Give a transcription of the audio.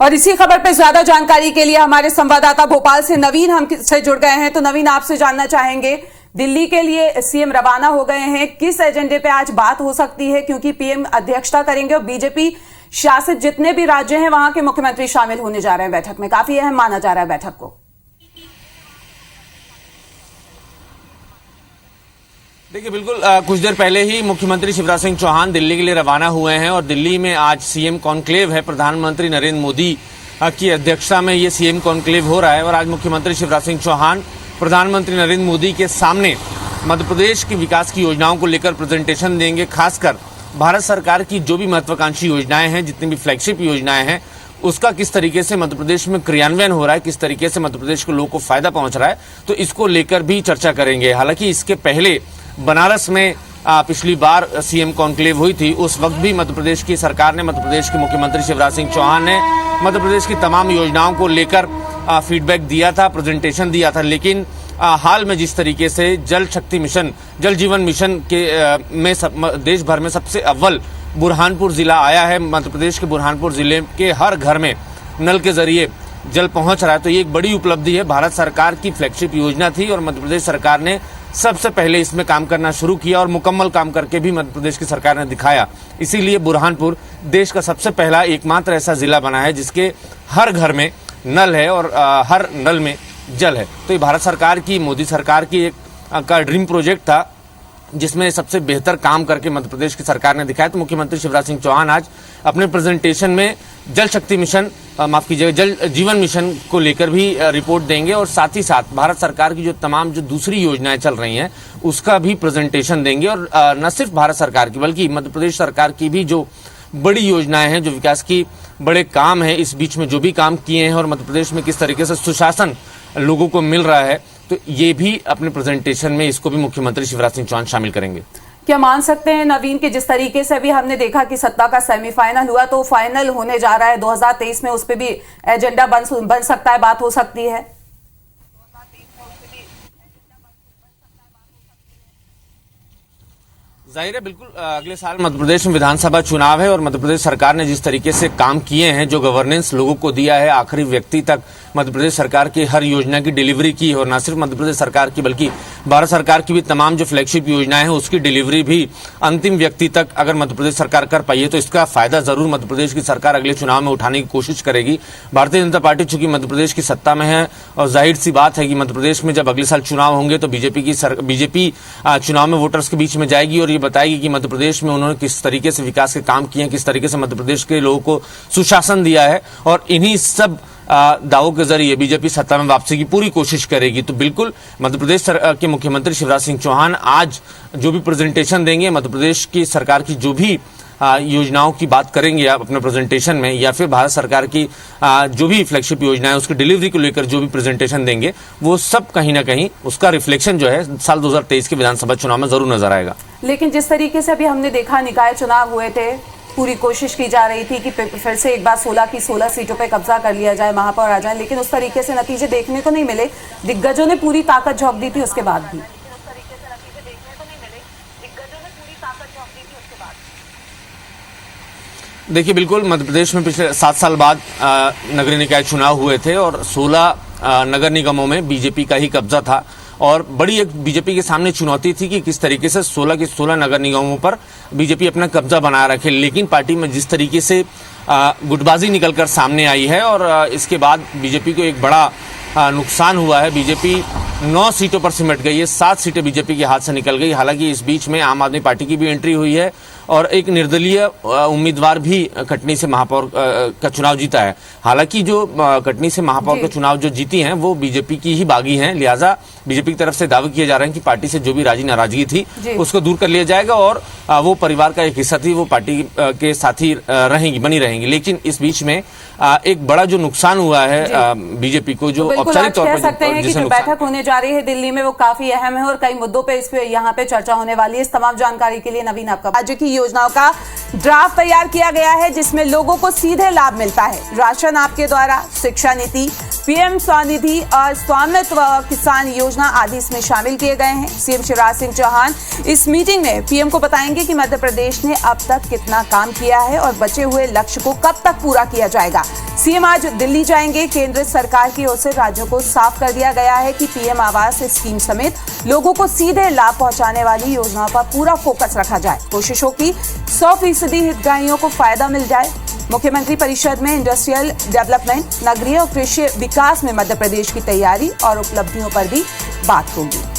और इसी खबर पे ज्यादा जानकारी के लिए हमारे संवाददाता भोपाल से नवीन हमसे जुड़ गए हैं। तो नवीन, आपसे जानना चाहेंगे, दिल्ली के लिए सीएम रवाना हो गए हैं, किस एजेंडे पे आज बात हो सकती है? क्योंकि पीएम अध्यक्षता करेंगे और बीजेपी शासित जितने भी राज्य हैं वहां के मुख्यमंत्री शामिल होने जा रहे हैं बैठक में। काफी अहम माना जा रहा है बैठक को। देखिए, बिल्कुल कुछ देर पहले ही मुख्यमंत्री शिवराज सिंह चौहान दिल्ली के लिए रवाना हुए हैं और दिल्ली में आज सीएम कॉन्क्लेव है। प्रधानमंत्री नरेंद्र मोदी की अध्यक्षता में ये सीएम कॉन्क्लेव हो रहा है और आज मुख्यमंत्री शिवराज सिंह चौहान प्रधानमंत्री नरेंद्र मोदी के सामने मध्य प्रदेश की विकास की योजनाओं को लेकर प्रेजेंटेशन देंगे। खासकर भारत सरकार की जो भी महत्वाकांक्षी योजनाएं हैं, जितनी भी फ्लैगशिप योजनाएं हैं, उसका किस तरीके से मध्य प्रदेश में क्रियान्वयन हो रहा है, किस तरीके से मध्य प्रदेश के लोगों को फायदा पहुंच रहा है, तो इसको लेकर भी चर्चा करेंगे। हालांकि इसके पहले बनारस में पिछली बार सीएम कॉन्क्लेव हुई थी, उस वक्त भी मध्य प्रदेश की सरकार ने, मध्य प्रदेश के मुख्यमंत्री शिवराज सिंह चौहान ने मध्य प्रदेश की तमाम योजनाओं को लेकर फीडबैक दिया था, प्रेजेंटेशन दिया था। लेकिन हाल में जिस तरीके से जल शक्ति मिशन, जल जीवन मिशन के में देश भर में सबसे अव्वल बुरहानपुर जिला आया है, मध्य प्रदेश के बुरहानपुर जिले के हर घर में नल के जरिए जल पहुंच रहा है, तो ये एक बड़ी उपलब्धि है। भारत सरकार की फ्लैगशिप योजना थी और मध्य प्रदेश सरकार ने सबसे पहले इसमें काम करना शुरू किया और मुकम्मल काम करके भी मध्य प्रदेश की सरकार ने दिखाया। इसीलिए बुरहानपुर देश का सबसे पहला एकमात्र ऐसा जिला बना है जिसके हर घर में नल है और हर नल में जल है। तो ये भारत सरकार की, मोदी सरकार की एक का ड्रीम प्रोजेक्ट था जिसमें सबसे बेहतर काम करके मध्य प्रदेश की सरकार ने दिखाया। तो मुख्यमंत्री शिवराज सिंह चौहान आज अपने प्रेजेंटेशन में जल शक्ति मिशन, माफ कीजिएगा, जल जीवन मिशन को लेकर भी रिपोर्ट देंगे और साथ ही साथ भारत सरकार की जो तमाम जो दूसरी योजनाएं चल रही हैं उसका भी प्रेजेंटेशन देंगे। और न सिर्फ भारत सरकार की बल्कि मध्य प्रदेश सरकार की भी जो बड़ी योजनाएं हैं, जो विकास की बड़े काम हैं, इस बीच में जो भी काम किए हैं और मध्य प्रदेश में किस तरीके से सुशासन लोगों को मिल रहा है, तो ये भी अपने प्रेजेंटेशन में इसको भी मुख्यमंत्री शिवराज सिंह चौहान शामिल करेंगे। क्या मान सकते हैं नवीन कि जिस तरीके से अभी हमने देखा कि सत्ता का सेमीफाइनल हुआ, तो फाइनल होने जा रहा है 2023 में, उस पर भी एजेंडा बन सकता है, बात हो सकती है? जाहिर है, बिल्कुल अगले साल मध्य प्रदेश में विधानसभा चुनाव है और मध्य प्रदेश सरकार ने जिस तरीके से काम किए हैं, जो गवर्नेंस लोगों को दिया है, आखिरी व्यक्ति तक मध्य प्रदेश सरकार की हर योजना की डिलीवरी की है और न सिर्फ मध्य प्रदेश सरकार की बल्कि भारत सरकार की भी तमाम जो फ्लैगशिप योजनाएं हैं उसकी डिलीवरी भी अंतिम व्यक्ति तक अगर मध्य प्रदेश सरकार कर पाई है तो इसका फायदा जरूर मध्य प्रदेश की सरकार अगले चुनाव में उठाने की कोशिश करेगी। भारतीय जनता पार्टी चूंकि मध्य प्रदेश की सत्ता में है और जाहिर सी बात है कि मध्य प्रदेश में जब अगले साल चुनाव होंगे तो बीजेपी चुनाव में वोटर्स के बीच में जाएगी और ये बताएगी कि मध्य प्रदेश में उन्होंने किस तरीके से विकास के काम किए हैं, किस तरीके से मध्य प्रदेश के लोगों को सुशासन दिया है और इन्हीं सब दावों के जरिए बीजेपी सत्ता में वापसी की पूरी कोशिश करेगी। तो बिल्कुल मध्य प्रदेश के मुख्यमंत्री शिवराज सिंह चौहान आज जो भी प्रेजेंटेशन देंगे, मध्य प्रदेश की सरकार की जो भी योजनाओं की बात करेंगे आप अपने प्रेजेंटेशन में, या फिर भारत सरकार की जो भी फ्लैगशिप योजना है उसकी डिलीवरी को लेकर जो भी प्रेजेंटेशन देंगे, वो सब कहीं ना कहीं उसका रिफ्लेक्शन जो है साल 2023 के विधानसभा चुनाव में जरूर नजर आएगा। लेकिन जिस तरीके से अभी हमने देखा निकाय चुनाव हुए थे, पूरी कोशिश की जा रही थी कि फिर से एक बार 16 की 16 सीटों पे कब्जा कर लिया जाए, महापौर आ जाए, लेकिन उस तरीके से नतीजे देखने को नहीं मिले। दिग्गजों ने पूरी ताकत झोंक दी थी उसके बाद भी। देखिए, बिल्कुल मध्य प्रदेश में पिछले 7 साल बाद नगरीय निकाय चुनाव हुए थे और 16 नगर निगमों में बीजेपी का ही कब्जा था और बड़ी एक बीजेपी के सामने चुनौती थी कि किस तरीके से 16 के 16 नगर निगमों पर बीजेपी अपना कब्जा बनाए रखे। लेकिन पार्टी में जिस तरीके से गुटबाजी निकलकर सामने आई है और इसके बाद बीजेपी को एक बड़ा नुकसान हुआ है। बीजेपी 9 सीटों पर सिमट गई है, 7 सीटें बीजेपी के हाथ से निकल गई। हालांकि इस बीच में आम आदमी पार्टी की भी एंट्री हुई है और एक निर्दलीय उम्मीदवार भी कटनी से महापौर का चुनाव जीता है। हालांकि जो कटनी से महापौर का चुनाव जो जीती हैं वो बीजेपी की ही बागी हैं, लिहाजा बीजेपी की तरफ से दावे किए जा रहे हैं कि पार्टी से जो भी राजी नाराजगी थी उसको दूर कर लिया जाएगा और वो परिवार का एक हिस्सा थी, वो पार्टी के साथ ही बनी रहेंगी। लेकिन इस बीच में एक बड़ा जो नुकसान हुआ है बीजेपी को, जो औपचारिक तौर पर सकते हैं कि जो बैठक होने जा रही है दिल्ली में वो काफी अहम है और कई मुद्दों पे इस पे यहाँ पे चर्चा होने वाली है। इस तमाम जानकारी के लिए नवीन आपका राज्य की योजनाओं का ड्राफ्ट तैयार किया गया है जिसमें लोगों को सीधे लाभ मिलता है। राशन आपके द्वारा, शिक्षा नीति, पीएम स्वनिधि और स्वामित्व किसान योजना आदि इसमें शामिल किए गए हैं। सीएम शिवराज सिंह चौहान इस मीटिंग में पीएम को बताएंगे कि मध्य प्रदेश ने अब तक कितना काम किया है और बचे हुए लक्ष्य को कब तक पूरा किया जाएगा। सीएम आज दिल्ली जाएंगे। केंद्र सरकार की ओर से राज्यों को साफ कर दिया गया है कि पीएम आवास स्कीम समेत लोगों को सीधे लाभ पहुंचाने वाली योजनाओं पर पूरा फोकस रखा जाए। कोशिश हो कि 100% हितग्राहियों को फायदा मिल जाए। मुख्यमंत्री परिषद में इंडस्ट्रियल डेवलपमेंट, नगरीय और कृषि विकास में मध्य प्रदेश की तैयारी और उपलब्धियों पर भी बात होगी।